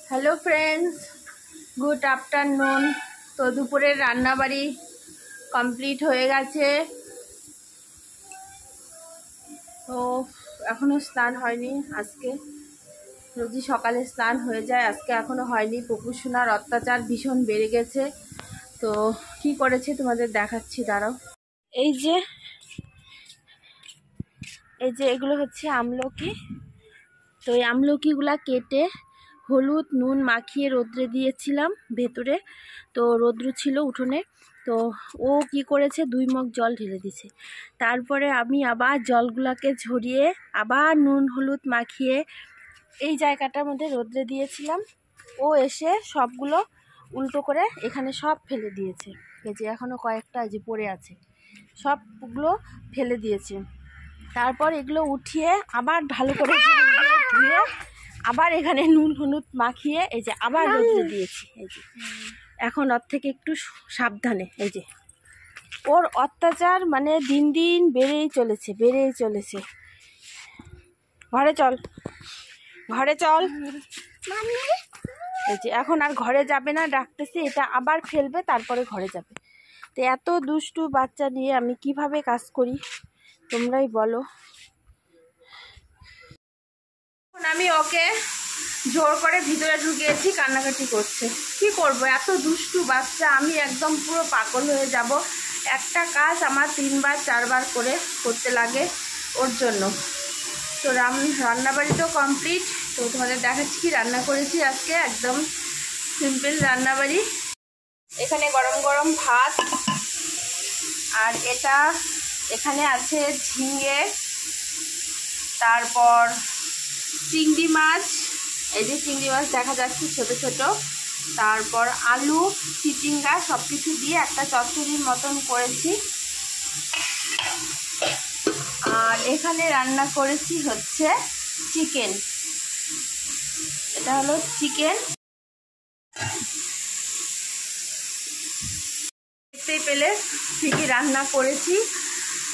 Hello friends, good afternoon. তো দুপুরের রান্নাবাড়ি কমপ্লিট হয়ে গেছে। তো এখনও স্নান হয়নি। আজকে রোজই সকালে স্নান হয়ে যায়, আজকে এখনও হয়নি। পপুসোনার অত্যাচার ভীষণ বেড়ে গেছে। তো কি করেছে তোমাদের দেখাচ্ছি, দাঁড়াও। এই যে এগুলো হচ্ছে আমলকি। তো এই আমলকিগুলা কেটে হলুদ নুন মাখিয়ে রোদ্রে দিয়েছিলাম ভেতরে। তো রৌদ্র ছিল উঠোনে। তো ও কি করেছে, 2 মগ জল ঢেলে দিছে। তারপরে আমি আবার জলগুলাকে ঝরিয়ে আবার নুন হলুদ মাখিয়ে এই জায়গাটার মধ্যে রোদ্রে দিয়েছিলাম। ও এসে সবগুলো উল্টো করে এখানে সব ফেলে দিয়েছে। এই যে এখনও কয়েকটা যে পড়ে আছে, সবগুলো ফেলে দিয়েছে। তারপর এগুলো উঠিয়ে আবার ভালো করে ধুয়ে আবার এখানে নুন হলুদ মাখিয়ে এই যে আবার রোদ্রে দিয়েছি। এই যে এখন ওর থেকে একটু সাবধানে। এই যে ওর অত্যাচার মানে দিন দিন বেড়েই চলেছে। ঘরে চল। এই যে এখন আর ঘরে যাবে না, ডাকতেছি। এটা আবার ফেলবে, তারপরে ঘরে যাবে। তো এত দুষ্টু বাচ্চা নিয়ে আমি কিভাবে কাজ করি তোমরাই বলো। এখন আমি ওকে জোর করে ভিতরে ঢুকিয়েছি, কান্নাকাটি করছে। কি করব, এত দুষ্টু বাচ্চা। আমি একদম পুরো পাগল হয়ে যাব। একটা কাজ আমার 3বার 4বার করে করতে লাগে ওর জন্য। তো রান্নাবাড়ি তো কমপ্লিট। তো তোমাদের দেখাচ্ছি কি রান্না করেছি আজকে। একদম সিম্পল রান্নাবাড়ি। এখানে গরম গরম ভাত, আর এখানে আছে ঝিঙে, তারপর চিংড়ি মাছ। এই যে চিংড়ি মাছ দেখা যাচ্ছে ছোট ছোট। তারপর আলু চিচিঙ্গা সব কিছু দিয়ে একটা চচ্চড়ির মতন করেছি। আর এখানে রান্না করেছি হচ্ছে চিকেন। এটা হলো চিকেন। দেখতেই পেলে ঠিকই রান্না করেছি।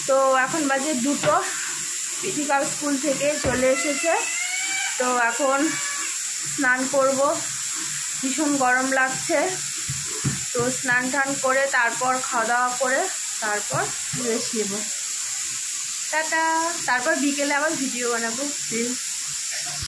তো এখন বাজে 2টো। পিঠিকাল স্কুল থেকে চলে এসেছে। তো এখন স্নান করব, ভীষণ গরম লাগছে। তো স্নান টান করে তারপর খাওয়া দাওয়া করে তারপর রেস্ট নেব। টাটা। তারপর বিকেলে আবার ভিডিও বানাবো।